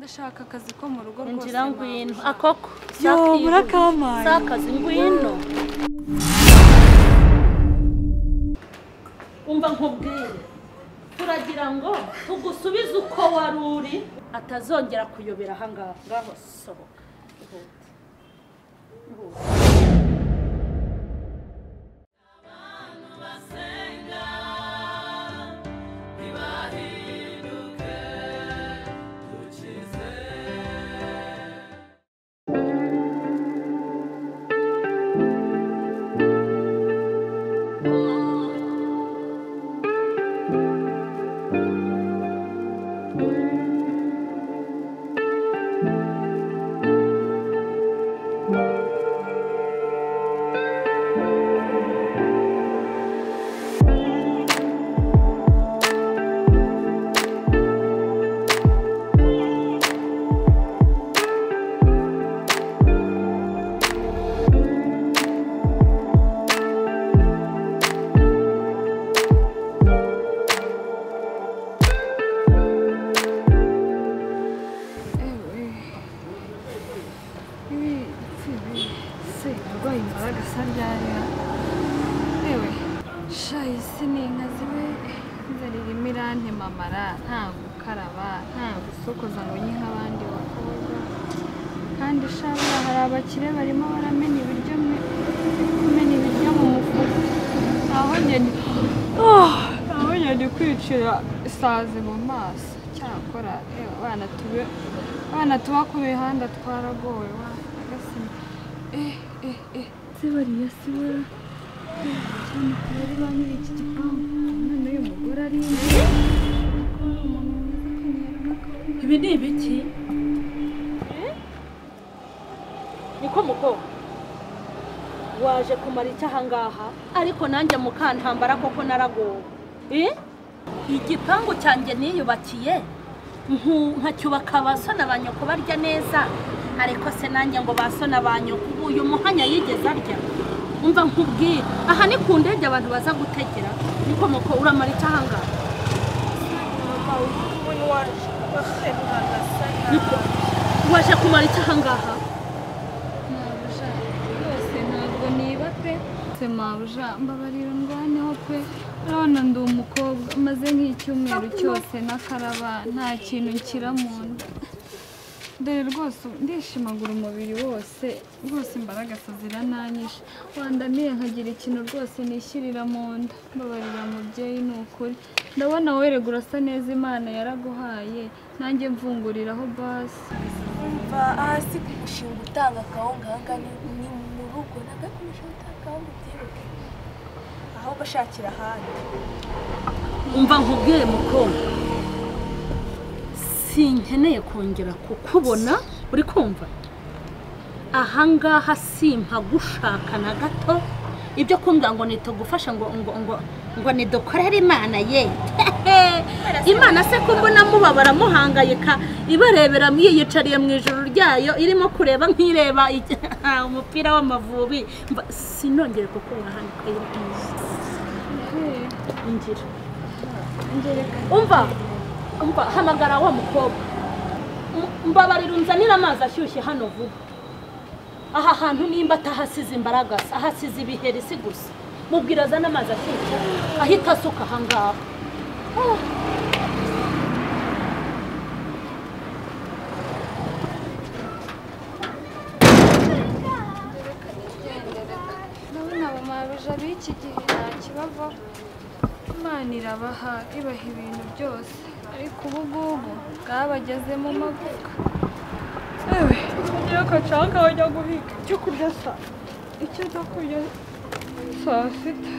ndashaka akazi ko mu rugo rwose. Injira ngwino akoko. Yo burakamaye. Sakazi ngwino. Umva nkubwire. Turagira ngo tugusubize uko waruri atazongera kuyobera hangaha. Ngaho sohoka. Kandi shabura hari abakire barimo baramena ibiryo mu mufuka. Aho nyine kwicira isazi mu maso. Cyakora abana tuba ku mihanda twaragowe sibariya sibura cyane bari banyiri iki gipangu none uyu mugore ari ibi ni ibiki niko muko waje kumara icyahangaha ariko nanjye mukantambara koko naragowe igipangu cyanjye niyubakiye nkacyubaka abasona banyoko barya neza ariko se nanjye ngo basona banyoko uyu muhanya yigeze arya umva nkubwire aha ni ku ndege abantu baza gutegera niko muko uramara icyahangaha waje kumara icyahangaha mabuja mbabarira ndwaneho pe urabona ndi umukobwa maze nk'icyumweru cyose nakaraba nta kintu nshyira mu nda dore rwose ndishimagura umubiri wose rwose imbaraga zirananyishe wandamiye nkagira ikintu rwose nishyirira mu nda mbabarira mubyeyi ni ukuri ndabona werega urasa neza Imana yaraguhaye nanjye mvunguriraho basi umva hasi ku mushinga utanga akawunga ni mu rugo nagakumishinga utanga akawunga byibuke aho bashakira ahandi umva nkubwire mukobwa sinkeneye kongera kukubona uri kumva ahangaha simpa gushaka na gato ibyo kumbwira ngo nitugufasha ngo nidukorere Imana ye Imana se ko mbona mubabara muhangayika ibarebera mwiyicariye mu ijuru ryayo irimo kureba nkireba umupira w'amavubi sinongere kukubona hano injira umva hamagara wa mukobwa mbabarira unzanira amazi ashyushye hano vuba aha hantu nimba atahasize imbaraga ahasize ibiheri si gusa mubwira azana amazi ashyushye ahita asuka ahangaha ndabona abamabuja b'iki gihe nta kibava Imana irabaha ibaha ibintu byose ariko ubu ngubu bwabageze mu magufwa ugira akacanga wajya guhiga icyo kurya icyo zo kurya saa sita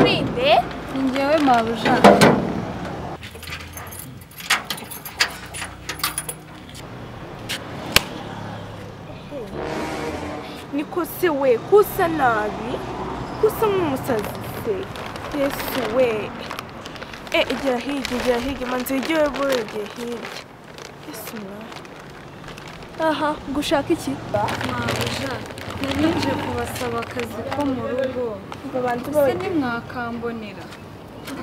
Urinde? Ni njyewe mabuja. Niko se we kusa nabi kusa nk'umusazi se Yesu we igera hirya manzi igiwe burege hirya Yesu aha gushaka iki Mabuja nari kubasaba akazi ko mu rugo babanze se nimwakambonera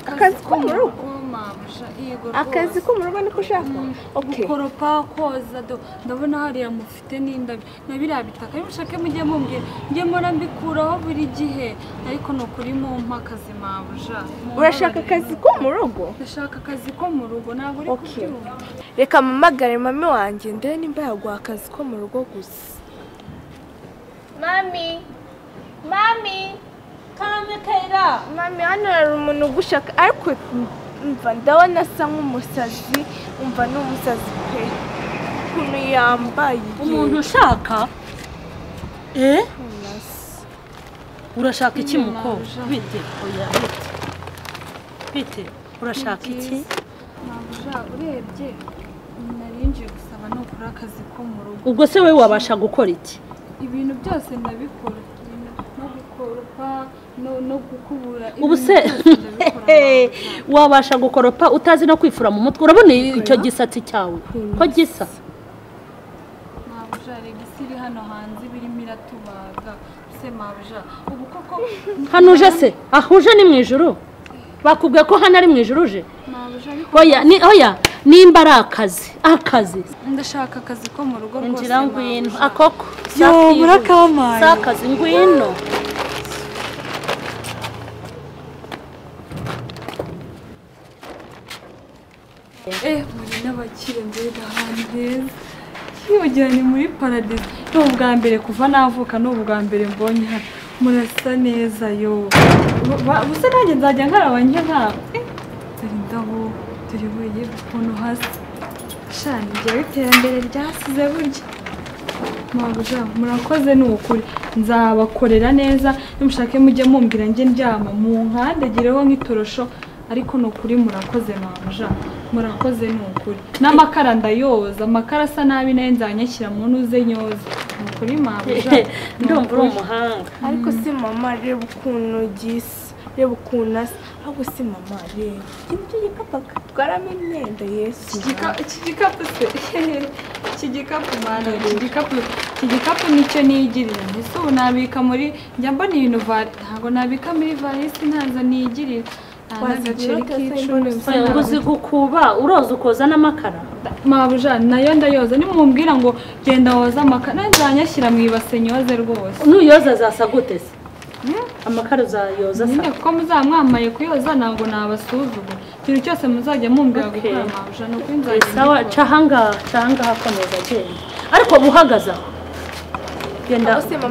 akazi ko mu rugo mabuja yego akazi ko mu rugo niko ushaka gukoropa koza ndabona hariya mufite n'indabyo na biriya bitaka mushake mujye mumbwira njye mpora mbikuraho buri gihe ariko ni ukuri mumpa akazi mabuja urashaka akazi ko mu rugo ndashaka akazi ko mu rugo ntabwo uri kubyumva reka mpamagare mami wanjye ndebe nimba yaguha akazi ko mu rugo gusa mami Kame Kayira mami hano hari umuntu ugushaka ariko umva ndabona asa nk'umusazi umva ni umusazi pe ukuntu yambaye umuntu ushaka urashaka iki muko bite oya bite urashaka iki mabuja urebye narinjiye gusaba no gukora akazi ko mu rugo ubwo se we wabasha gukora iki ibintu byose ndabikora no gukoropa no gukubura ubu se wabasha gukoropa utazi no kwifura mu mutwe urabona icyo gisatsi cyawe ko gisa mabuja regisi iri hano hanze birimo iratubaga se mabuja ubu koko hano uje se ahuje ni mu ijuru bakubwiye ko hano ari mu ijuru uje mabuja ariko oya nimba ari akazi ndashaka akazi ko mu rugo rwose injira ngwino akoko yo murakamaye sakazi ngwino muri n'abakire mbega ahantu heza yogera ni muri paradise ni ubwa mbere kuva navuka ni ubwa mbere mbonye hano murasa neza yo gusa nanjye nzajya nkaraba njye nkawe dore indabo dore weye ukuntu hasi shani njyewe iterambere ryasize burya mabuja murakoze ni ukuri nzabakorera neza nimushake mujye mumbwira njye ndyama mu nkandagireho nk'itorosho ariko ni ukuri murakoze mabuja murakoze ni ukuri n'amakara ndayoza amakara asa nabi nayo nzanyashyira mu ntuze nyoza ni ukuri mabuja ndumva uri umuhanga ariko si mama reba ukuntu gisa reba ukuntu asa ahubwo si mama reba icyo gikapu atwaramo imyenda Yesu iki gikapu se iki gikapu mana iki gikapu nicyo nigirira mbese ubu nabika muri njya mbona ibintu ntabwo nabika muri varisi ntaza nigirira n'agaceri k'icumi uzi gukuba uroza ukoza n'amakara mabuja nayo ndayoza nimumumbwira ngo genda woza amakara nzanyashyira mu ibase nyoze rwose nuyoza zasa gute se amakara uzayoza nyine kuko muzamwamaye kuyoza ntabwo nabasuzugura ikintu cyose muzajya mumbwira gukora mabuja ni ukuri nzajya sawa cahangaha komeza genda ariko buhagaze aho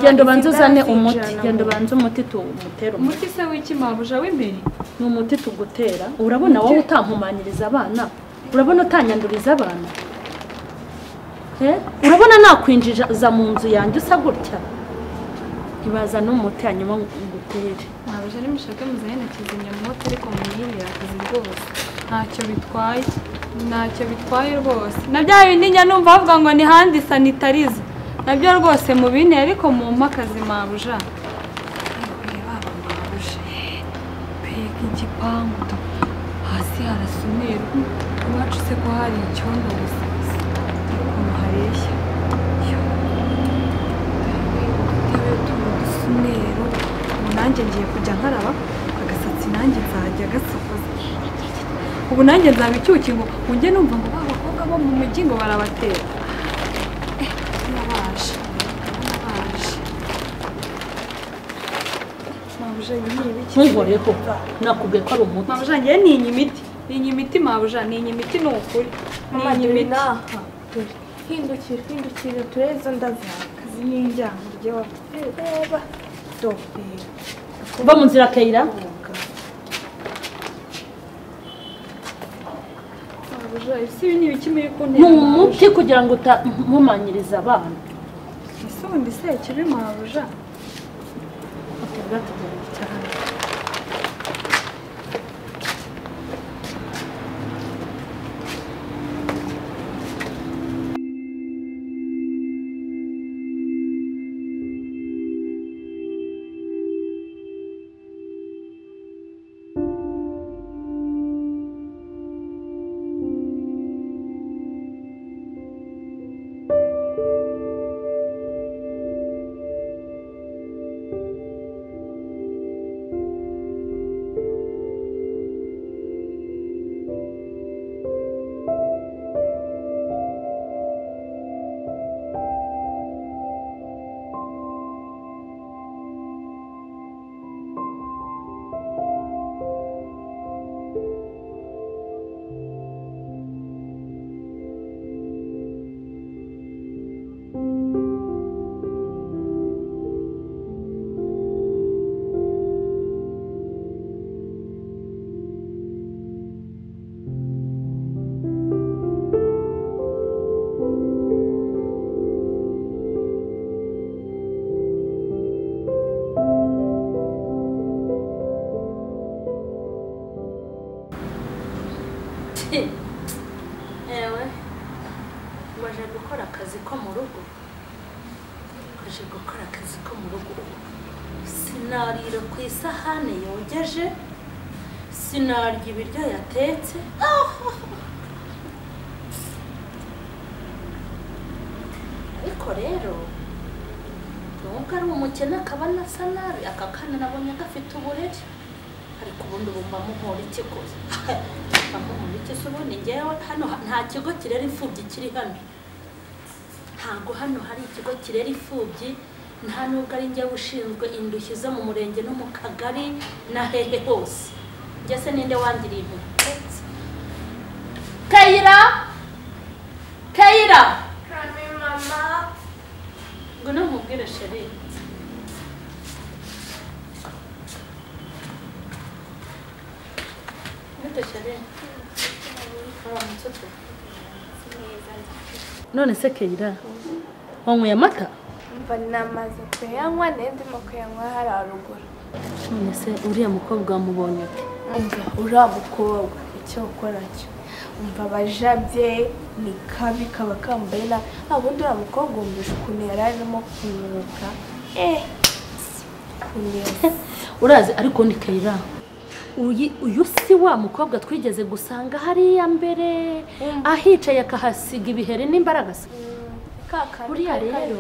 genda ubanze uzane umuti genda ubanze umuti tuwumutere umuti se w'iki mabuja w'imbere ni umuti tugutera urabona wowe utampumanyiriza abana urabona utanyanduriza abana urabona nakwinjiza mu nzu yanjye usa gutya ibaza n'umuti hanyuma ngutere mabuja nimushake muzanye na kizimyamoto ariko muyirira akazi rwose ntacyo bitwaye rwose na bya bindi njya numva bavuga ngo ni handi sanitariza nabyo rwose mu bine ariko mumpa akazi mabuja mbega igipangu hasi harasa umweru iwacu se ko hari icyondo gusa ukuntu hareshya udutebe dusa umweru ubu nanjye ngiye kujya nkaraba agasatsi nanjye nzajya gasokoza ubu nanjye nzaba icyuki ngo njye numva ngo ba bakobwa bo mu mujyi ngo barabatera ntunkoreho nakubwiye ko ari umuti mabuja ngewe ninya imiti mabuja ninya imiti ni ukuri ninya imiti hindukira tureze ndazaka akazi n'injyana ryewe reba va mu nzira Kayira isi ni ibiki muri kuntera ni umuti kugira ngo utamumanyiriza abana ese ubundi se kibi mabuja atubwa tugenda cyane ewe waje gukora akazi ko mu rugo waje gukora akazi ko mu rugo sinarira ku isahane yogeje sinarya ibiryo yatetse ariko rero nubwo ari umukene akaba anasa nabi aka kana nabonye gafite uburere ariko ubundi bumva muhora iki kose amuhora iki se ubundi ngewe hano nta kigo kirera imfubyi kiri hano ntabwo hano hari ikigo kirera imfubyi nta nubwo ari njyewe ushinzwe indushyi zo mu murenge no mu kagari na hehe hose njye se ninde wangiriye impuhwe Kayira Kayira kame mama ngo namubwire sheri none se Kayira wanyweye amata mva namaze kuyanywa ndimo kuyanywa hari haruguru none se uriya mukobwa wamubonye ute umva uriya mukobwa icyo ukora cyo umva abajabye ni kabi kaba kambaye na ubundi uriya mukobwa wumvisha ukuntu yari arimo kunuka urazi ariko ni Kayira uyu si wa mukobwa twigeze gusanga hariya mbere ahicaye akahasiga ibihere n'imbaraga se buriya rero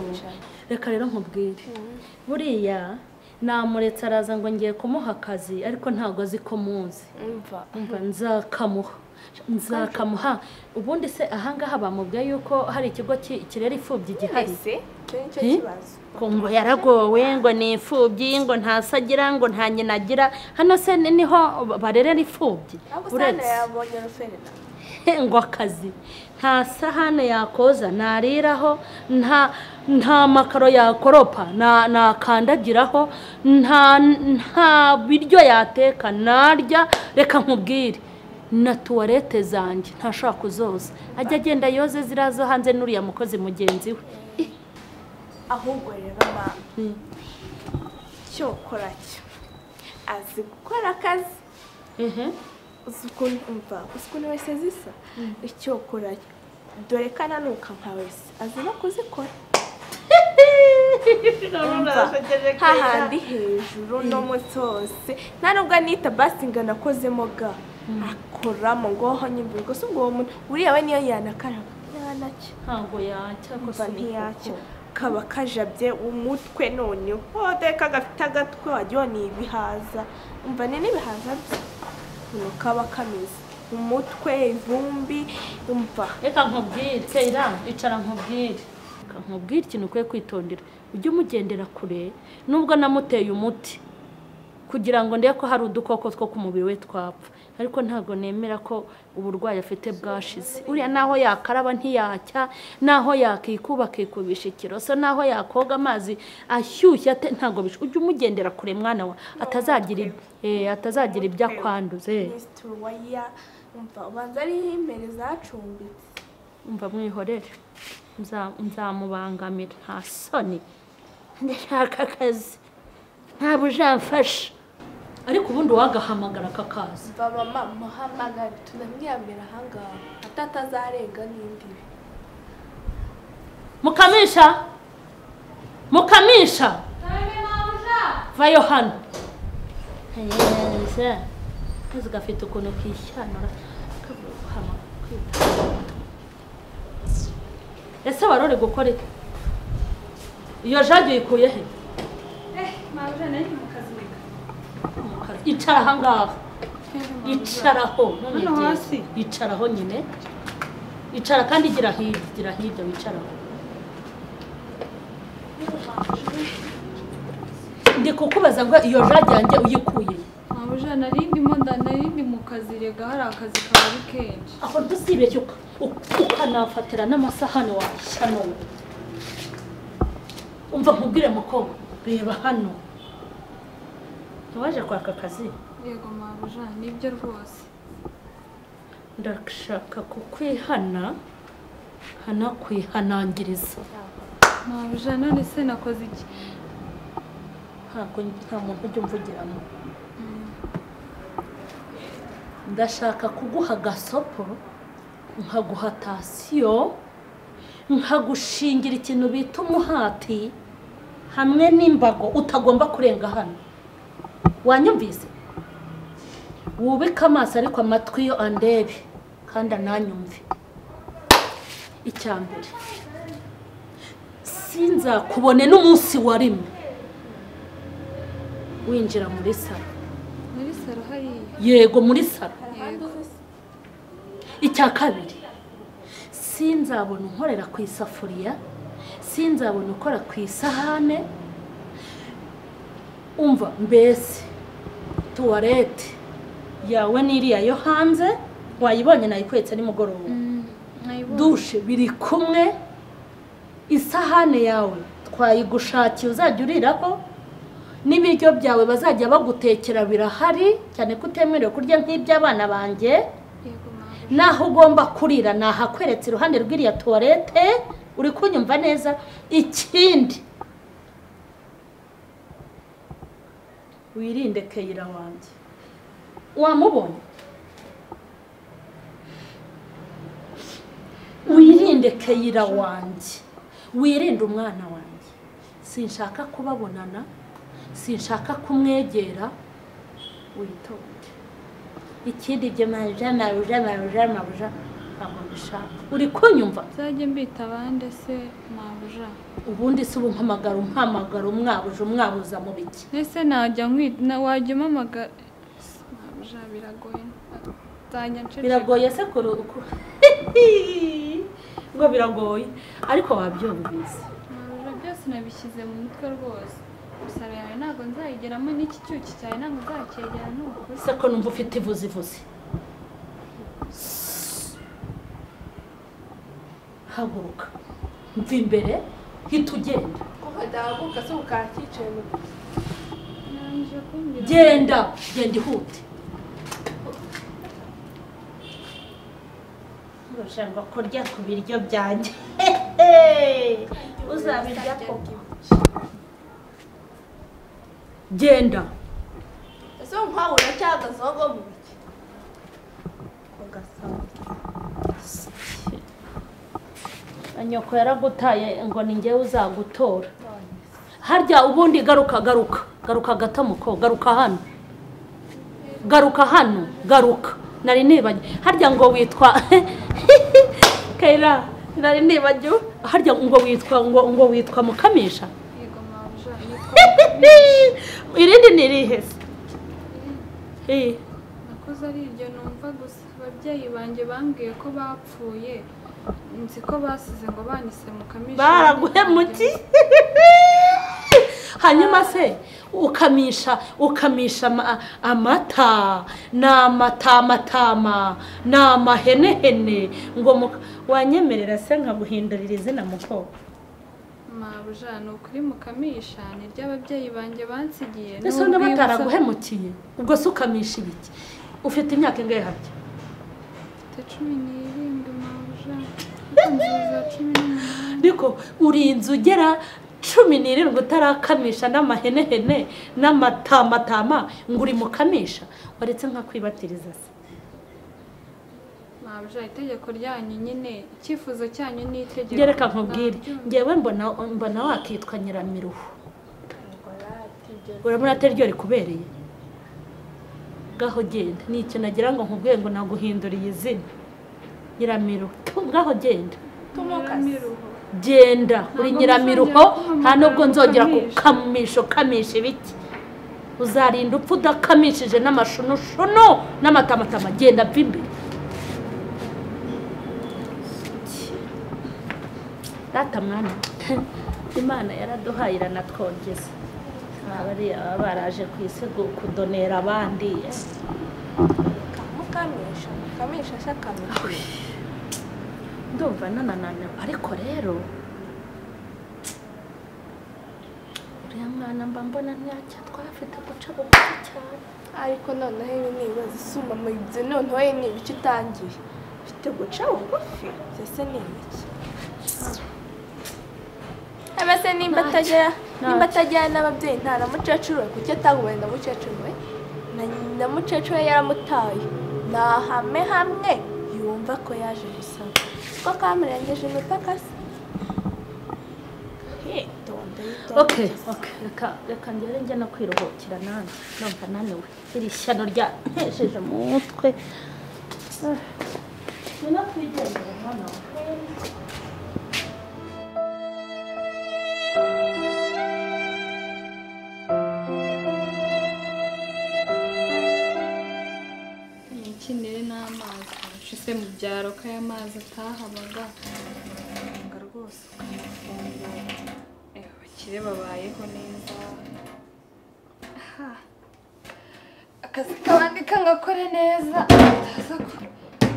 reka rero nkubwire buriya namuretse araza ngo ngiye kumuha akazi ariko ntabwo azi ko muzi umva nzakamuha ubundi se ahangaha bamubwiye yuko hari ikigo kirera imfubyi gihari ngo yaragowe ngo ni imfubyi ngo ntasagira ngo nta nyina agira hano se niho barerera imfubyi ngo akazi nta sahane yakoza nariraho nta makaro yakoropa nakandagiraho nta biryo yateka narya reka nkubwire na tuwarete zanjye ntashaka kuzoza ajya agenda yoze zirazo hanze n'uriya mukozi mugenzi we ahubwo rero mama cyo ukora cyo azi gukora akazi uzi ukuntu wese zisa icyo ukora dore kana nuka nka wese azi no kuzikora hahandi hejuru no munsi hose nta nubwo anita basi ngo anakozemo ga akoramo ngo hanyumve gusa ubwo muntu uriya we niyo yanakaraba yanacyo ntabwo yacya gusa ntiyacyo kaba kajabye umutwe none hodeka gafite agatwe wagiye ni ibihaza umva ni n'ibihaza bye uno kaba kameze umutwe ivumbi umva reka nkubwire Kayira icara nkubwire ikintu ukwiye kwitondera ujye umugendera kure nubwo namuteye umuti kugira ngo ndebe ko hari udukoko two ku mubiri we twapfa ariko ntabwo nemera ko uburwayi afite bwashize uriya naho yakaraba ntiyacya naho yakikuba akikubisha ikiroso naho yakoga amazi ashyushye ntabwo ujye umugendera kure mwana wa atazagira ibyo akwanduze umva ubanza ari imbere zacumbitse umva mwihorere nzamubangamira nta soni ndashaka akazi ntabwo uzamfasha ariko ubundi wagahamagara akakazi mva mama muhamagare tunamwiyamira ahangaha atatazarenga n'indi mukamisha vayo hano kazi gafite ukuntu kishanura ese warore gukora iki iyo jage uyikuye he mabuja nari mu kazi icara ahangaha icaraho hano hasi icaraho nyine icara kandi gira hirya wicaraho ndi kukubaza ngo iyo jage yanjye uyikuye mabuja narindi mu kazi rega hari akazi kabari kenshi aho dusibeshye ukanafatira n'amasahani washyano umva nkubwire mukobwa reba hano ntiwaje kwaka akazi yego mabuja nibyo rwose ndashaka kukwihana hanakwihanangiriza mabuja none se nakoze iki nta muntu ujya umvugiramo ndashaka kuguha agasopo nkaguha tasiyo nkagushingira ikintu bita umuhati hamwe n'imbago utagomba kurenga hano wanyumvise wubike amaso ariko amatwi yo andebe kandi ananyumve icyambere sinzakubone n'umunsi wa rimwe winjira muri salo hariya yego muri salo icya kabiri sinzabona unkorera ku isafuriya sinzabona ukora ku isahane umva mbese tuwarete yawe n'iriya yo hanze wayibonye nayikwetse nimugoroba dushe biri kumwe isahane yawe twayigushakiye uzajya uriraho n'ibiryo byawe bazajya bagutekera birahari cyane ko utemerewe kurya nk'iby'abana banjye naho ugomba kurira nahakweretse iruhande rw'iriya tuwarete uri kunyumva neza ikindi wirinde keyira wanjye wamubonye wirinde keyira wanjye wirinde umwana wanjye sinshaka kubabonana sinshaka kumwegera witonde ikindi byo mabuja ntabwo mbishaka uri kunyumva nzajye mbita abandi se mabuja ubundi se ubu umpamagara umwabuza mu biki ese najya wajya umpamagara mabuja biragoye nzajya nceceka biragoye se ngo biragoye ariko wabyumvise mabuja byose nabishyize mu mutwe rwose saro yawe ntabwo nzayigeramo n'iki cyuki cyawe ntabwo nzacyegera n'ukuri se ko numva ufite ivuzivuzi haguruka mva imbere hita ugenda ukadahaguruka se ukakicaye mu genda ihute urashaka kurya ku biryo byanjye uzabirya koko genda ese nk'aho uracyahagazeho ngo mu biki nyoko yaragutaye ngo ni njyewe uzagutora harya ubundi garuka gato muko garuka hano nari nibanye harya ngo witwa Kaira nari nibagiwe harya ngo witwa Mukamisha yego mabuja irindi nirihe nakoze ari iryo numva gusa ababyeyi banjye bambwiye ko bapfuye nzi ko basize ngo banise Mukamisha baraguhemuki hanyuma se ukamisha amata n'amatamatama n'amahenehene ngo wanyemerera se nkaguhindurira izina mukobwa mabuja ni ukuri Mukamisha ni ry'ababyeyi banjye bansigiye ese niba bataraguhemukiye ubwo se ukamisha ibiki ufite imyaka ingahe harya mfite 17 mabuja nzuza 18 niko urinze ugera 17 utarakamisha n'amahenehene n'amatamatama ngo uri mukamisha waretse nka kwibatiriza se mabuja itegeko ryanyu nyine icyifuzo cyanyu ni itegeko gereka nkubwire ngewe mbona wakitwa Nyiramiruho urabona ateryo rikubereye gaho genda nicyo nagira ngo nkubwiye ngo naguhinduriye izina Nyiramiruho gaho genda genda uri Nyiramiruho nta nubwo nzongera kukamisha ibiki uzarinda upfa udakamishije n'amashunushuno n'amatamatama genda pfa imbere data mwana Imana yaraduhaye iranatwongeza abariya baraje ku isi kudonera abandi kamisha shakamisha ndumva nananana ariko rero uriya mwana mba mbona ntacyo twafite guca bugufi cyane ariko noneho ibi nibaza isuma mu ibyo noneho ni ibiki utangiye ufite guca bugufi byose ni ibiki abase nimba atajyana n'ababyeyi nta na mukecuru we kuki atagubaye na mukecuru we na mukecuru we yaramutaye nahame hamwe yumva ko yaje gusaba ko kamurengeje imipaka se okay reka ngere njye no kwiruhukira nanjye numva naniwe iri shyano rya ntesheje mu mutwe no kwigendera hano ikinire n'amazi ushise mu byaro ko aya mazi atahabaga nga rwose ukamufungura abakire babayeho neza akazi kabandi kangakore neza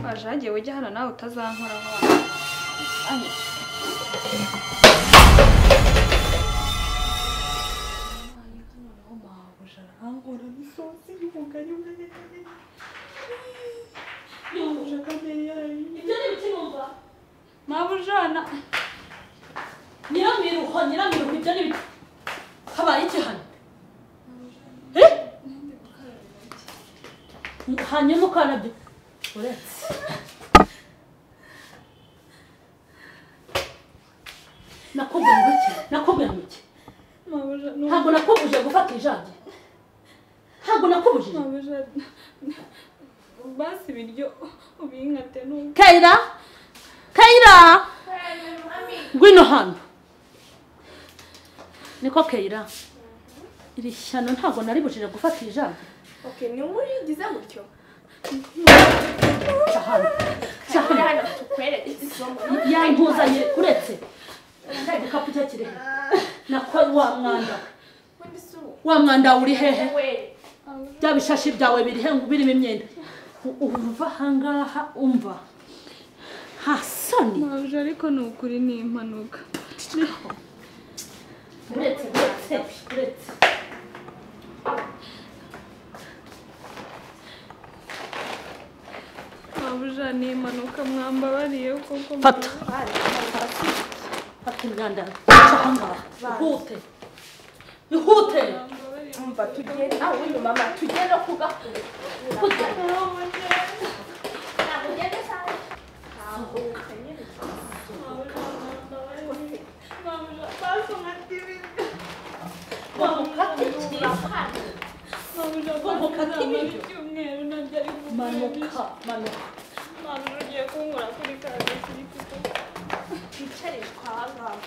wajagiye ujya hano nawe utazankoraho Mabujana Nyiramiruho ibyo ni habaye iki hano hanyuma ukanabyo uretse nakubwira iki ntabwo nakubuje gufata ijage ntabwo nakubujije basi ibiryo ubinkate n'ubu Keira ngwino hano niko Keira iri shyano ntabwo naribujije gufata ijage ni muri gize gutyo hano tukwereke isomo yantuzanye uretse igikapu cye kiri nako wa mwanda uri hehe bya bishashi byawe biri he birimo imyenda umva hangaha umva hasoni mabuje ariko ni ukuri ni impanuka uretse mabuje ni impanuka mwambabariye kuko fata imyanda hangaha ihute umva tugende aho uyu mama tugende kugakura ugiye kunkura kuri kazi kiri kuko yicarishwa ahangaha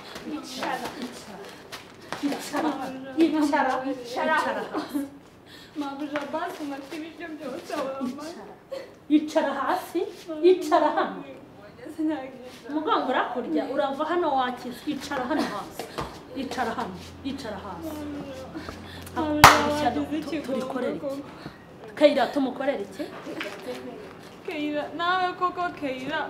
yicara mabuje basi umati ibiryo byose wambaye yicara hasi yicara hano umugongo urakurya urava hano wakiza yicara hano hasi yicara hasi turikorere iki Keira tumukorere iki Keira nawe koko Keira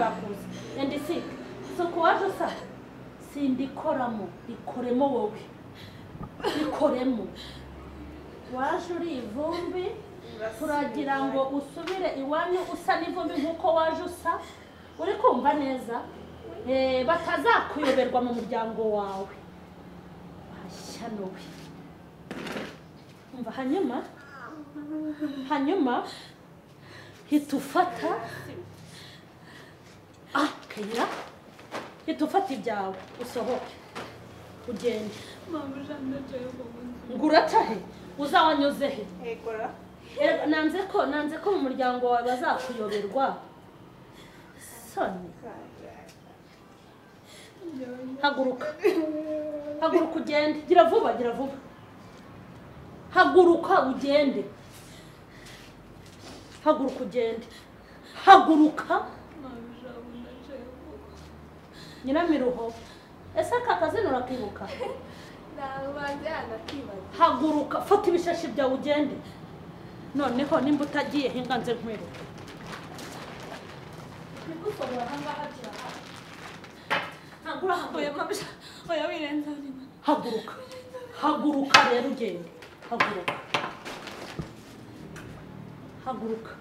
ntarakuza ndisi soko waje sa sindikoramo ikoremo wowe ikoremo waje uri ivumbi turagira ngo usubire iwanyu usa n'ivumbi nkuko waje usa uri kumva neza batazakuyoberwa mu muryango wawe hashyanowe umva hanyuma hitufata kayira hitufata ibyawe usohoke ugende nguraca he uzawanyuze he nanze ko mu muryango wawe bazakuyoberwa soni haguruka ugende gira vuba haguruka ugende Nyiramiruho ese aka kazina urakibuka haguruka fata ibishashi byawe ugende noneho nimba utagiye hinga nze nkwiruka haguruka rero ugende haguruka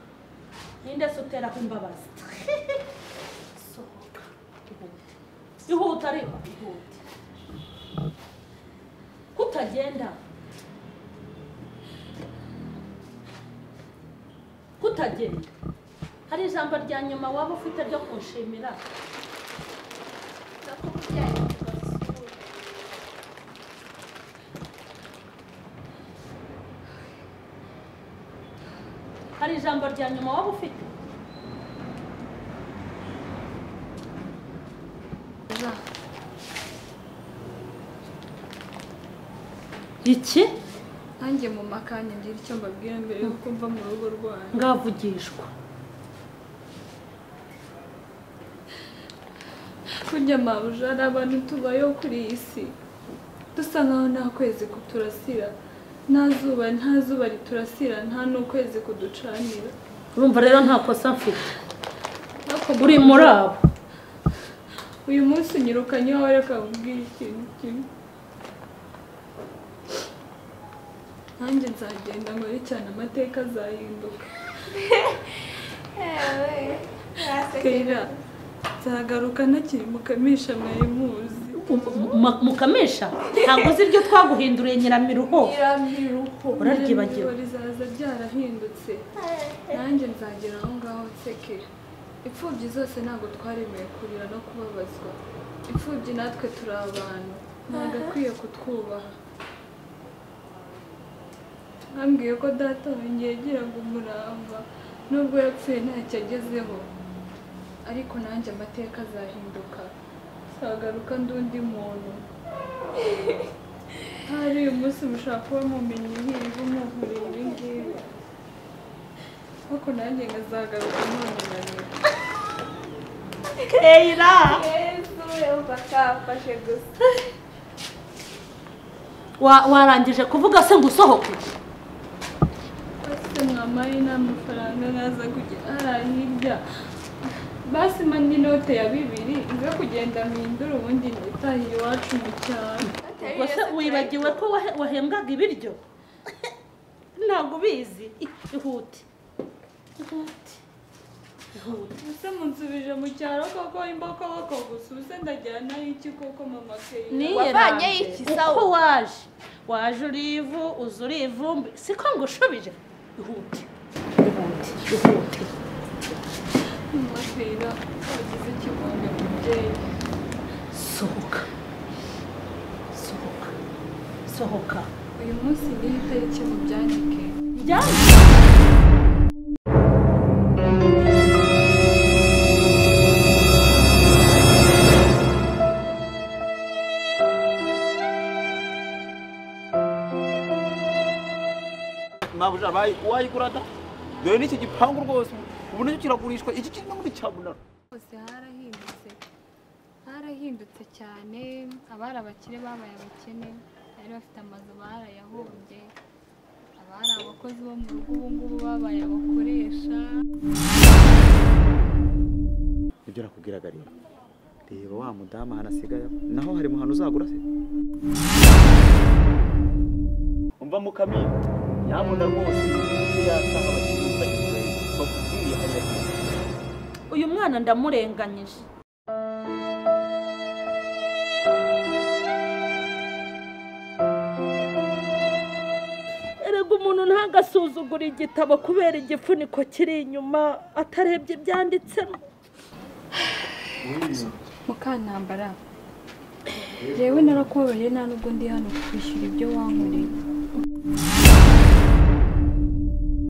ninde se uteraho imbabazi sohoka ihuta ariko kutagenda hari ijambo rya nyuma waba ufite ryo kunshimira hari ijambo rya nyuma waba ufite iki nanjye mu makanya ngira icyo mbabwira mbere yuko mva mu rugo rwanyu ngavugishwa kurya mabuja ari abantu tubayeho kuri iyi si dusa nkaho nta kwezi kuturasira nta zuba riturasira nta n'ukwezi kuducanira urumva rero nta kosa mfite uri muri abo uyu munsi unyirukanye wawe reka nkubwire ikintu kimwe nanjye nzagenda nkore cyane amateka azahinduka kera nzagaruka ntakiri mukamisha mwari muzi mukamisha ntabwo uzi ibyo twaguhinduriye nyiramiruho uraryibagiwe rizaza ryarahindutse nanjye nzagera aho ngaho nseke imfubyi zose ntabwo twaremewe kurira no kubabazwa imfubyi natwe turi abantu ntabwo akwiye kutwubaha nkambwiye ko data wanjye yagiraga umurava nubwo yapfuye ntacyo agezeho ariko nanjye amateka azahinduka zagaruka n'undi muntu hari uyu munsi mushaka kuba mumenye nk'iriho muvurira ibi ngibi ariko nanjye nkazagaruka ntunanira Keira Yesu yumva kafashe gusa warangije kuvuga se ngo usohoke ese mwamaye n'amafaranga naza kugera hariya hirya basi mani inote ya 2 nza kugenda mpindura ubundi nitahira iwacu mu cyaro ubwo se wibagiwe ko wahembwaga ibiryo ntabwo ubizi ihute ese munsubije mu cyaro koko imboko gusa ubuse ndajyana iki koko mama Keira wavanye iki sawa uko waje urivu uza urivumbi siko ngushubije ihute mama Keira wagize ikigombe mubyeyi sohoka uyu munsi ni itariki mu byandike mabuja wayigurada dore n'iki gipangu rwose ubu nicyo kiragurishwa iki kiri no muri Cyamunara hose harahindutse cyane abari abakire babaye abakene bari bafite amazu barayahombye abari abakozi bo mu rugo ubu ngubu babaye abakoresha ibyo nakubwiraga rero reba wa mudamu hanasigaye naho hari muhano uzagura se umva mukamira yamunda rwose yasanga abakinnyi bakubwiye hariya uyu mwana ndamurenganyije erega umuntu ntagasuzugura igitabo kubera igifuniko kiri inyuma atarebye ibyanditsemo Mukantambara yewe narakubabariye nta nubwo ndi hano kwishyura ibyo wankoreye